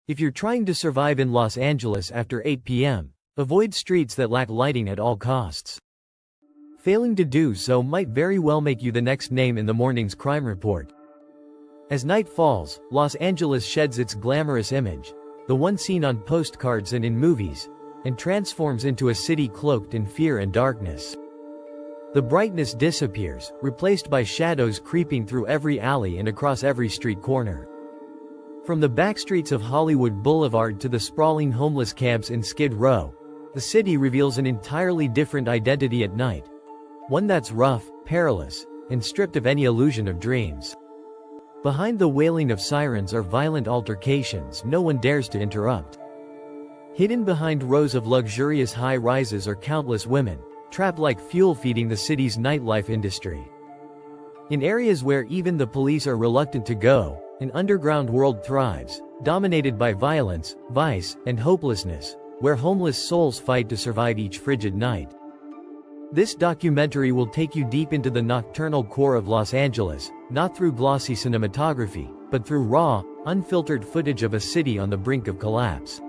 If you're trying to survive in Los Angeles after 8 p.m., avoid streets that lack lighting at all costs. Failing to do so might very well make you the next name in the morning's crime report. As night falls, Los Angeles sheds its glamorous image, the one seen on postcards and in movies, and transforms into a city cloaked in fear and darkness. The brightness disappears, replaced by shadows creeping through every alley and across every street corner. From the backstreets of Hollywood Boulevard to the sprawling homeless camps in Skid Row, the city reveals an entirely different identity at night. One that's rough, perilous, and stripped of any illusion of dreams. Behind the wailing of sirens are violent altercations no one dares to interrupt. Hidden behind rows of luxurious high-rises are countless women, trapped like fuel feeding the city's nightlife industry. In areas where even the police are reluctant to go, an underground world thrives, dominated by violence, vice, and hopelessness, where homeless souls fight to survive each frigid night. This documentary will take you deep into the nocturnal core of Los Angeles, not through glossy cinematography, but through raw, unfiltered footage of a city on the brink of collapse.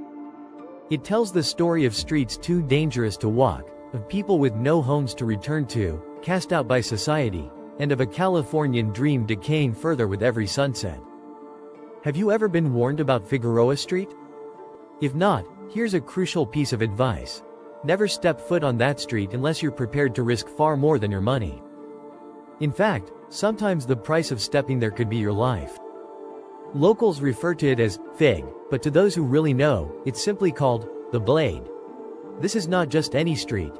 It tells the story of streets too dangerous to walk, of people with no homes to return to, cast out by society, and of a Californian dream decaying further with every sunset. Have you ever been warned about Figueroa Street? If not, here's a crucial piece of advice. Never step foot on that street unless you're prepared to risk far more than your money. In fact, sometimes the price of stepping there could be your life. Locals refer to it as Fig, but to those who really know, it's simply called the Blade. This is not just any street.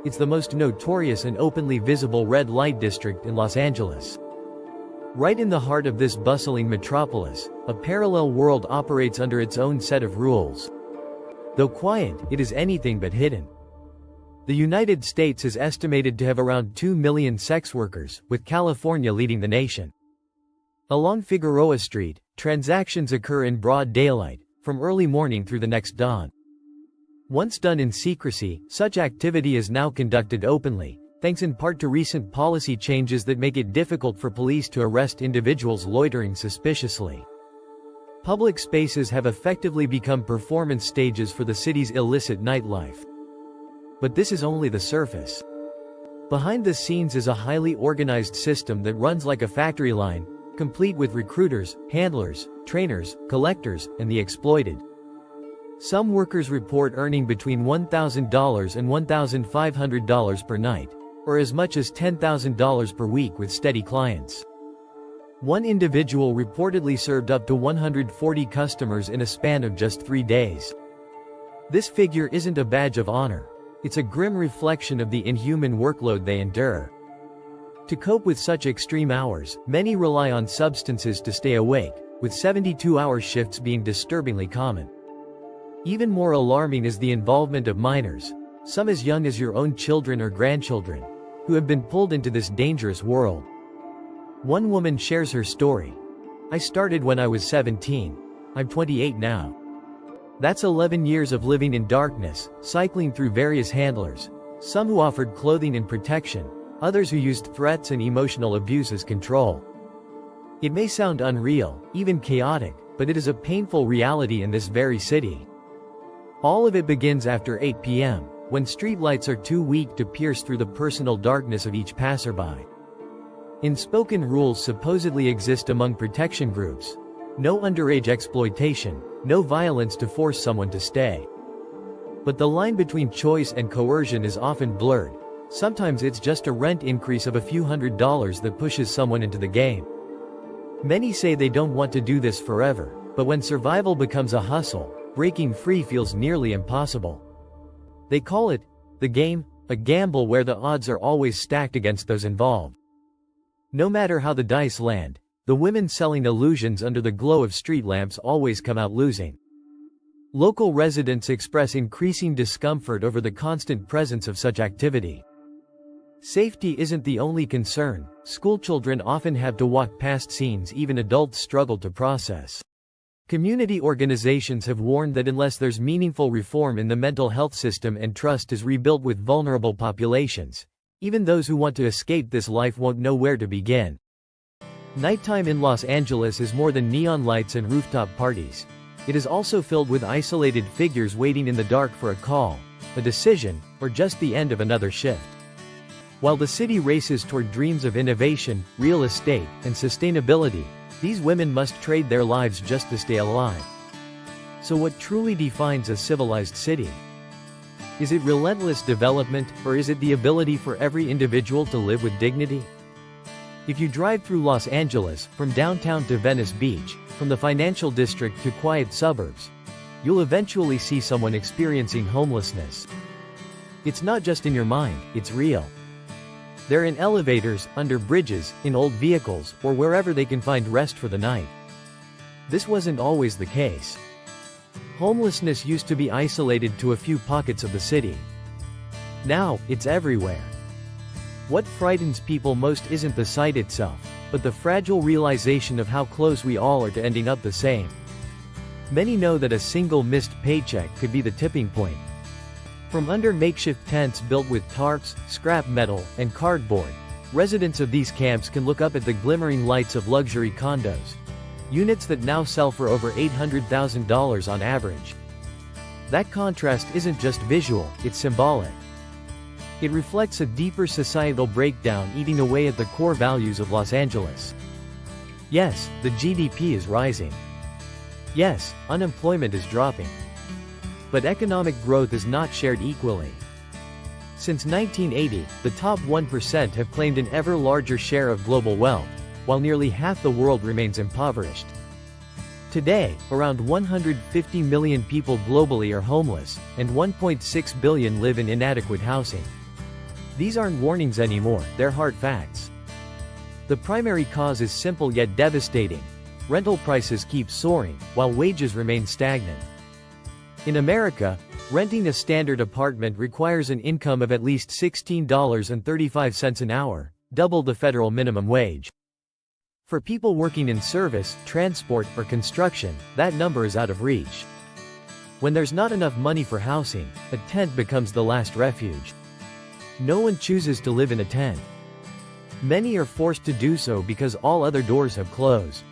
It's the most notorious and openly visible red light district in Los Angeles. Right in the heart of this bustling metropolis, a parallel world operates under its own set of rules. Though quiet, it is anything but hidden. The United States is estimated to have around 2 million sex workers, with California leading the nation. Along Figueroa Street, transactions occur in broad daylight, from early morning through the next dawn. Once done in secrecy, such activity is now conducted openly, thanks in part to recent policy changes that make it difficult for police to arrest individuals loitering suspiciously. Public spaces have effectively become performance stages for the city's illicit nightlife. But this is only the surface. Behind the scenes is a highly organized system that runs like a factory line, complete with recruiters, handlers, trainers, collectors, and the exploited. Some workers report earning between $1,000 and $1,500 per night, or as much as $10,000 per week with steady clients. One individual reportedly served up to 140 customers in a span of just 3 days. This figure isn't a badge of honor. It's a grim reflection of the inhuman workload they endure. To cope with such extreme hours, many rely on substances to stay awake, with 72-hour shifts being disturbingly common. Even more alarming is the involvement of minors, some as young as your own children or grandchildren, who have been pulled into this dangerous world. One woman shares her story. "I started when I was 17. I'm 28 now. That's 11 years of living in darkness, cycling through various handlers, some who offered clothing and protection, others who used threats and emotional abuse as control. It may sound unreal, even chaotic, but it is a painful reality in this very city. All of it begins after 8 p.m., when streetlights are too weak to pierce through the personal darkness of each passerby. Unspoken rules supposedly exist among protection groups. No underage exploitation, no violence to force someone to stay. But the line between choice and coercion is often blurred. Sometimes it's just a rent increase of a few $100s that pushes someone into the game. Many say they don't want to do this forever, but when survival becomes a hustle, breaking free feels nearly impossible. They call it the game, a gamble where the odds are always stacked against those involved. No matter how the dice land, the women selling illusions under the glow of street lamps always come out losing. Local residents express increasing discomfort over the constant presence of such activity. Safety isn't the only concern. Schoolchildren often have to walk past scenes even adults struggle to process. Community organizations have warned that unless there's meaningful reform in the mental health system and trust is rebuilt with vulnerable populations, even those who want to escape this life won't know where to begin. Nighttime in Los Angeles is more than neon lights and rooftop parties. It is also filled with isolated figures waiting in the dark for a call, a decision, or just the end of another shift. While the city races toward dreams of innovation, real estate, and sustainability, these women must trade their lives just to stay alive. So what truly defines a civilized city? Is it relentless development, or is it the ability for every individual to live with dignity? If you drive through Los Angeles, from downtown to Venice Beach, from the financial district to quiet suburbs, you'll eventually see someone experiencing homelessness. It's not just in your mind, it's real. They're in elevators, under bridges, in old vehicles, or wherever they can find rest for the night. This wasn't always the case. Homelessness used to be isolated to a few pockets of the city. Now, it's everywhere. What frightens people most isn't the sight itself, but the fragile realization of how close we all are to ending up the same. Many know that a single missed paycheck could be the tipping point. From under makeshift tents built with tarps, scrap metal, and cardboard, residents of these camps can look up at the glimmering lights of luxury condos. Units that now sell for over $800,000 on average. That contrast isn't just visual, it's symbolic. It reflects a deeper societal breakdown eating away at the core values of Los Angeles. Yes, the GDP is rising. Yes, unemployment is dropping. But economic growth is not shared equally. Since 1980, the top 1% have claimed an ever larger share of global wealth, while nearly half the world remains impoverished. Today, around 150 million people globally are homeless, and 1.6 billion live in inadequate housing. These aren't warnings anymore, they're hard facts. The primary cause is simple yet devastating. Rental prices keep soaring, while wages remain stagnant. In America, renting a standard apartment requires an income of at least $16.35 an hour, double the federal minimum wage. For people working in service, transport, or construction, that number is out of reach. When there's not enough money for housing, a tent becomes the last refuge. No one chooses to live in a tent. Many are forced to do so because all other doors have closed.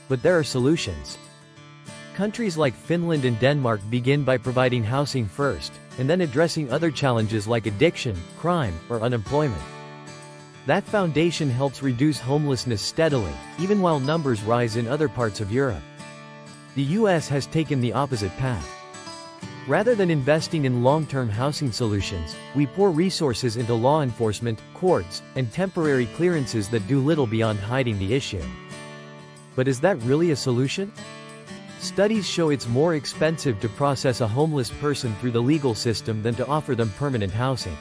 But there are solutions. Countries like Finland and Denmark begin by providing housing first, and then addressing other challenges like addiction, crime, or unemployment. That foundation helps reduce homelessness steadily, even while numbers rise in other parts of Europe. The US has taken the opposite path. Rather than investing in long-term housing solutions, we pour resources into law enforcement, courts, and temporary clearances that do little beyond hiding the issue. But is that really a solution? Studies show it's more expensive to process a homeless person through the legal system than to offer them permanent housing.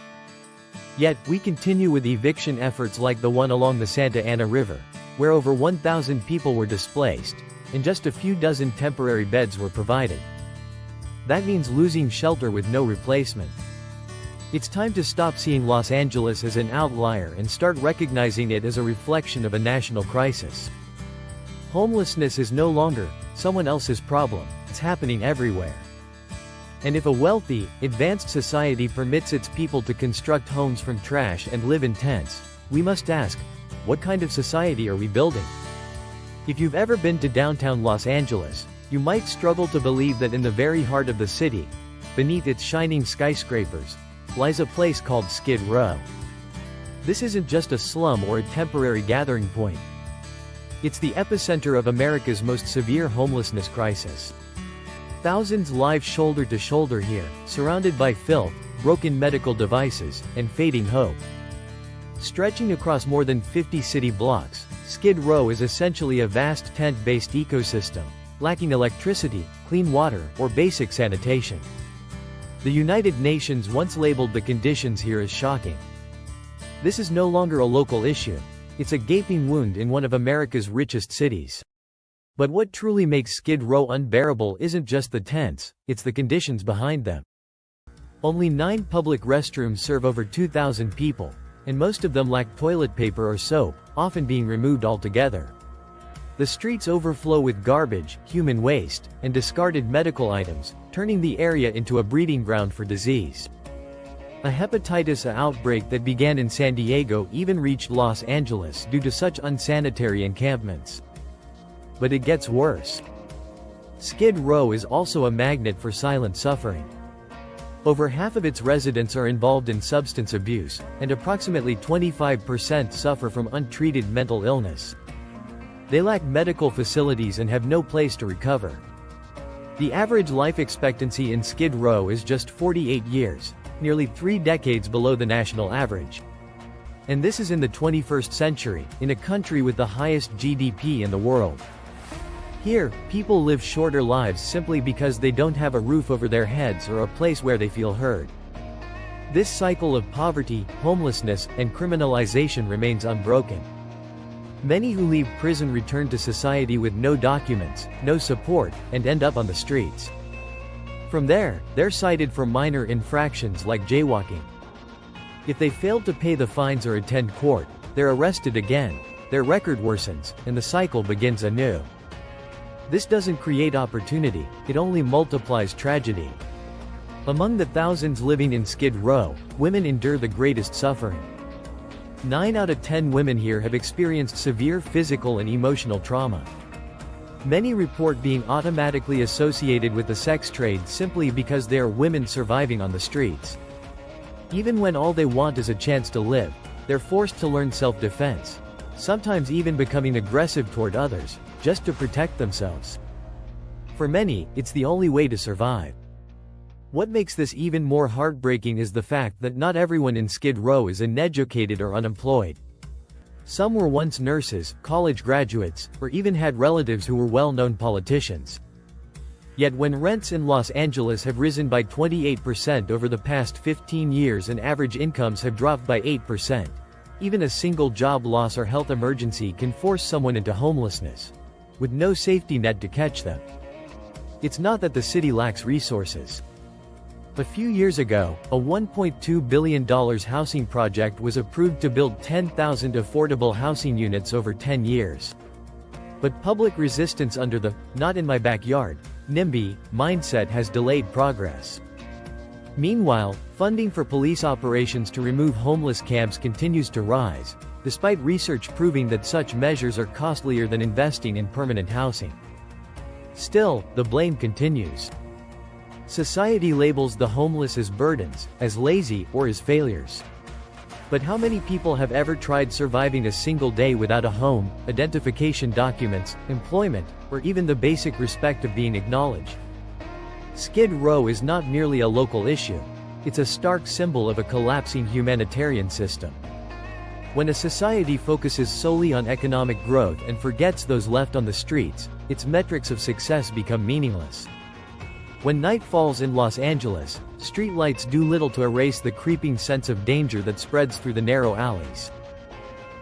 Yet, we continue with eviction efforts like the one along the Santa Ana River, where over 1,000 people were displaced, and just a few dozen temporary beds were provided. That means losing shelter with no replacement. It's time to stop seeing Los Angeles as an outlier and start recognizing it as a reflection of a national crisis. Homelessness is no longer someone else's problem, it's happening everywhere. And if a wealthy, advanced society permits its people to construct homes from trash and live in tents, we must ask, what kind of society are we building? If you've ever been to downtown Los Angeles, you might struggle to believe that in the very heart of the city, beneath its shining skyscrapers, lies a place called Skid Row. This isn't just a slum or a temporary gathering point. It's the epicenter of America's most severe homelessness crisis. Thousands live shoulder to shoulder here, surrounded by filth, broken medical devices, and fading hope. Stretching across more than 50 city blocks, Skid Row is essentially a vast tent-based ecosystem, lacking electricity, clean water, or basic sanitation. The United Nations once labeled the conditions here as shocking. This is no longer a local issue. It's a gaping wound in one of America's richest cities. But what truly makes Skid Row unbearable isn't just the tents, it's the conditions behind them. Only 9 public restrooms serve over 2,000 people, and most of them lack toilet paper or soap, often being removed altogether. The streets overflow with garbage, human waste, and discarded medical items, turning the area into a breeding ground for disease. A hepatitis A outbreak that began in San Diego even reached Los Angeles due to such unsanitary encampments. But it gets worse. Skid Row is also a magnet for silent suffering. Over half of its residents are involved in substance abuse, and approximately 25% suffer from untreated mental illness. They lack medical facilities and have no place to recover. The average life expectancy in Skid Row is just 48 years, nearly 3 decades below the national average. And this is in the 21st century, in a country with the highest GDP in the world. Here, people live shorter lives simply because they don't have a roof over their heads or a place where they feel heard. This cycle of poverty, homelessness, and criminalization remains unbroken. Many who leave prison return to society with no documents, no support, and end up on the streets. From there, they're cited for minor infractions like jaywalking. If they fail to pay the fines or attend court, they're arrested again, their record worsens, and the cycle begins anew. This doesn't create opportunity, it only multiplies tragedy. Among the thousands living in Skid Row, women endure the greatest suffering. 9 out of 10 women here have experienced severe physical and emotional trauma. Many report being automatically associated with the sex trade simply because they are women surviving on the streets. Even when all they want is a chance to live, they're forced to learn self-defense, sometimes even becoming aggressive toward others, just to protect themselves. For many, it's the only way to survive. What makes this even more heartbreaking is the fact that not everyone in Skid Row is uneducated or unemployed. Some were once nurses, college graduates, or even had relatives who were well-known politicians. Yet when rents in Los Angeles have risen by 28% over the past 15 years and average incomes have dropped by 8%, even a single job loss or health emergency can force someone into homelessness, with no safety net to catch them. It's not that the city lacks resources. A few years ago, a $1.2 billion housing project was approved to build 10,000 affordable housing units over 10 years. But public resistance under the "not in my backyard" NIMBY mindset has delayed progress. Meanwhile, funding for police operations to remove homeless camps continues to rise, despite research proving that such measures are costlier than investing in permanent housing. Still, the blame continues. Society labels the homeless as burdens, as lazy, or as failures. But how many people have ever tried surviving a single day without a home, identification documents, employment, or even the basic respect of being acknowledged? Skid Row is not merely a local issue. It's a stark symbol of a collapsing humanitarian system. When a society focuses solely on economic growth and forgets those left on the streets, its metrics of success become meaningless. When night falls in Los Angeles, streetlights do little to erase the creeping sense of danger that spreads through the narrow alleys.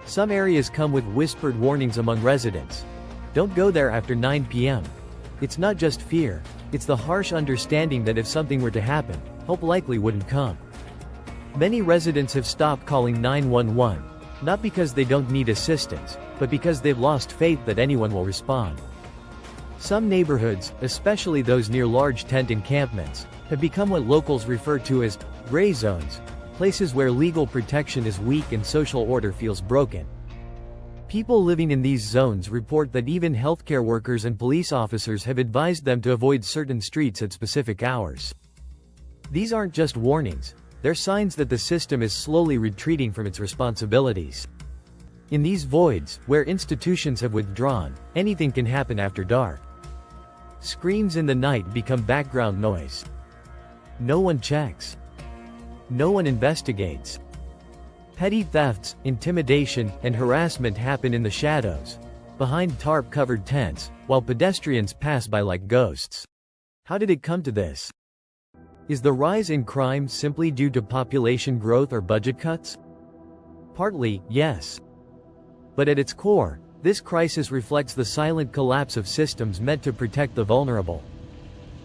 Some areas come with whispered warnings among residents. Don't go there after 9 p.m. It's not just fear, it's the harsh understanding that if something were to happen, help likely wouldn't come. Many residents have stopped calling 911, not because they don't need assistance, but because they've lost faith that anyone will respond. Some neighborhoods, especially those near large tent encampments, have become what locals refer to as gray zones, places where legal protection is weak and social order feels broken. People living in these zones report that even healthcare workers and police officers have advised them to avoid certain streets at specific hours. These aren't just warnings, they're signs that the system is slowly retreating from its responsibilities. In these voids, where institutions have withdrawn, anything can happen after dark. Screams in the night become background noise. No one checks. No one investigates. Petty thefts, intimidation, and harassment happen in the shadows, behind tarp-covered tents, while pedestrians pass by like ghosts. How did it come to this? Is the rise in crime simply due to population growth or budget cuts? Partly, yes. But at its core, this crisis reflects the silent collapse of systems meant to protect the vulnerable.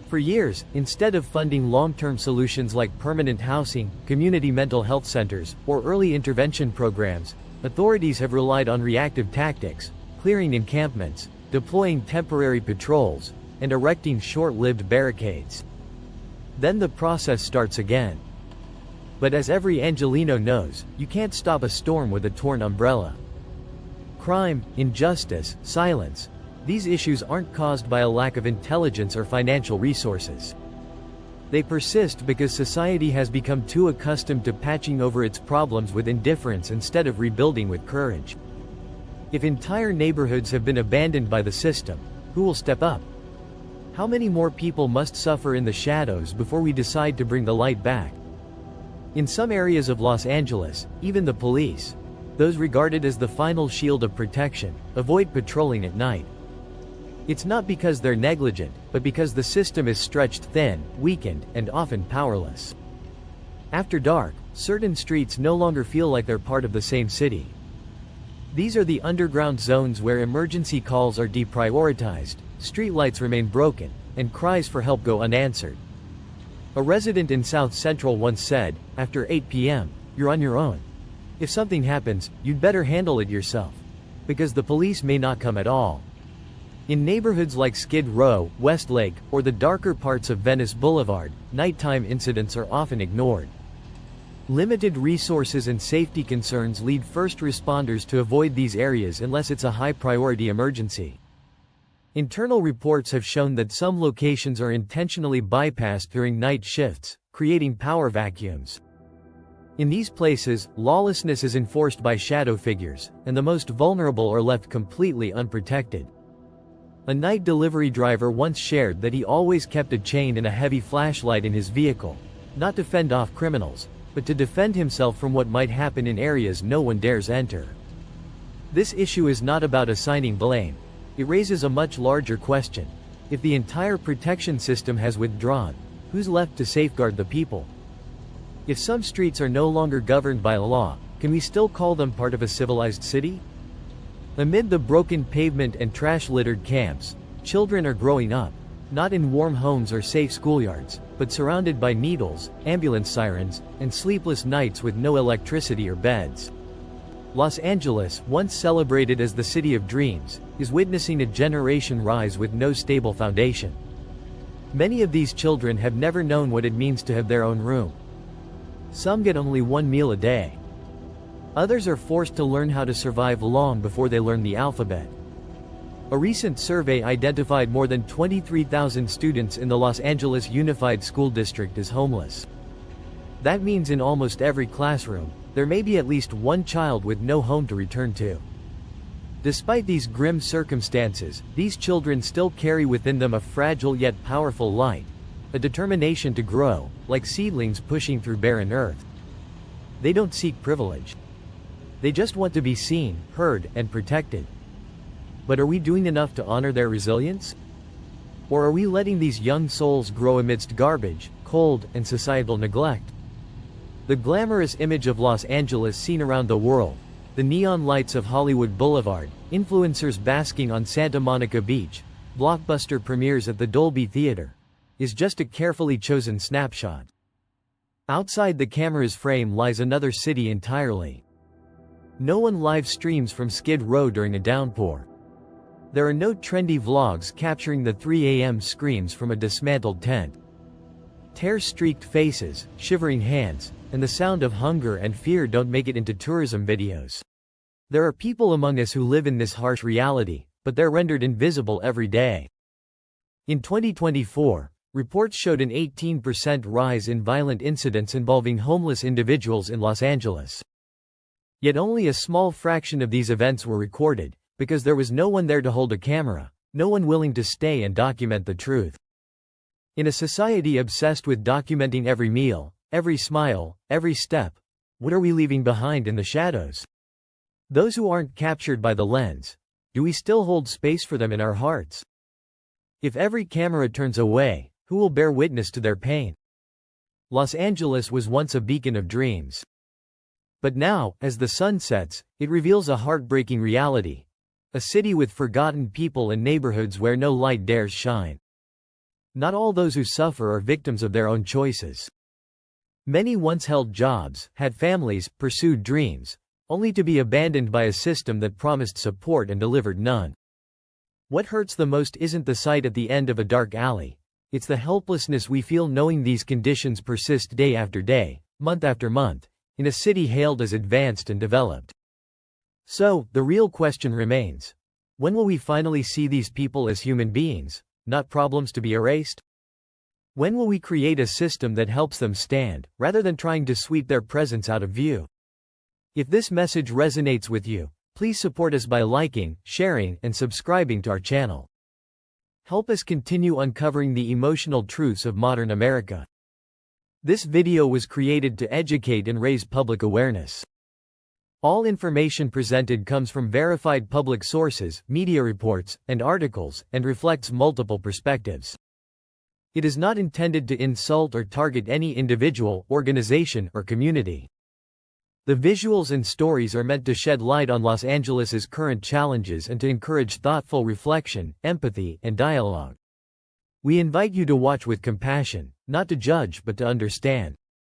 For years, instead of funding long-term solutions like permanent housing, community mental health centers, or early intervention programs, authorities have relied on reactive tactics, clearing encampments, deploying temporary patrols, and erecting short-lived barricades. Then the process starts again. But as every Angelino knows, you can't stop a storm with a torn umbrella. Crime, injustice, silence. These issues aren't caused by a lack of intelligence or financial resources. They persist because society has become too accustomed to patching over its problems with indifference instead of rebuilding with courage. If entire neighborhoods have been abandoned by the system, who will step up? How many more people must suffer in the shadows before we decide to bring the light back? In some areas of Los Angeles, even the police, those regarded as the final shield of protection, avoid patrolling at night. It's not because they're negligent, but because the system is stretched thin, weakened, and often powerless. After dark, certain streets no longer feel like they're part of the same city. These are the underground zones where emergency calls are deprioritized, streetlights remain broken, and cries for help go unanswered. A resident in South Central once said, "After 8 p.m., you're on your own. If something happens, you'd better handle it yourself. Because the police may not come at all." In neighborhoods like Skid Row, Westlake, or the darker parts of Venice Boulevard, nighttime incidents are often ignored. Limited resources and safety concerns lead first responders to avoid these areas unless it's a high-priority emergency. Internal reports have shown that some locations are intentionally bypassed during night shifts, creating power vacuums. In these places, lawlessness is enforced by shadow figures, and the most vulnerable are left completely unprotected. A night delivery driver once shared that he always kept a chain and a heavy flashlight in his vehicle, not to fend off criminals, but to defend himself from what might happen in areas no one dares enter. This issue is not about assigning blame. It raises a much larger question. If the entire protection system has withdrawn, who's left to safeguard the people? If some streets are no longer governed by law, can we still call them part of a civilized city? Amid the broken pavement and trash-littered camps, children are growing up, not in warm homes or safe schoolyards, but surrounded by needles, ambulance sirens, and sleepless nights with no electricity or beds. Los Angeles, once celebrated as the city of dreams, is witnessing a generation rise with no stable foundation. Many of these children have never known what it means to have their own room. Some get only one meal a day. Others are forced to learn how to survive long before they learn the alphabet. A recent survey identified more than 23,000 students in the Los Angeles Unified School District as homeless. That means in almost every classroom, there may be at least one child with no home to return to. Despite these grim circumstances, these children still carry within them a fragile yet powerful light, a determination to grow, like seedlings pushing through barren earth. They don't seek privilege. They just want to be seen, heard, and protected. But are we doing enough to honor their resilience? Or are we letting these young souls grow amidst garbage, cold, and societal neglect? The glamorous image of Los Angeles seen around the world, the neon lights of Hollywood Boulevard, influencers basking on Santa Monica Beach, blockbuster premieres at the Dolby Theater, is just a carefully chosen snapshot. Outside the camera's frame lies another city entirely. No one live streams from Skid Row during a downpour. There are no trendy vlogs capturing the 3 a.m. screams from a dismantled tent. Tear-streaked faces, shivering hands, and the sound of hunger and fear don't make it into tourism videos. There are people among us who live in this harsh reality, but they're rendered invisible every day. In 2024, reports showed an 18% rise in violent incidents involving homeless individuals in Los Angeles. Yet only a small fraction of these events were recorded, because there was no one there to hold a camera, no one willing to stay and document the truth. In a society obsessed with documenting every meal, every smile, every step, what are we leaving behind in the shadows? Those who aren't captured by the lens, do we still hold space for them in our hearts? If every camera turns away, who will bear witness to their pain? Los Angeles was once a beacon of dreams. But now, as the sun sets, it reveals a heartbreaking reality. A city with forgotten people and neighborhoods where no light dares shine. Not all those who suffer are victims of their own choices. Many once held jobs, had families, pursued dreams, only to be abandoned by a system that promised support and delivered none. What hurts the most isn't the sight at the end of a dark alley. It's the helplessness we feel knowing these conditions persist day after day, month after month, in a city hailed as advanced and developed. So, the real question remains. When will we finally see these people as human beings, not problems to be erased? When will we create a system that helps them stand, rather than trying to sweep their presence out of view? If this message resonates with you, please support us by liking, sharing, and subscribing to our channel. Help us continue uncovering the emotional truths of modern America. This video was created to educate and raise public awareness. All information presented comes from verified public sources, media reports, and articles, and reflects multiple perspectives. It is not intended to insult or target any individual, organization, or community. The visuals and stories are meant to shed light on Los Angeles's current challenges and to encourage thoughtful reflection, empathy, and dialogue. We invite you to watch with compassion, not to judge but to understand.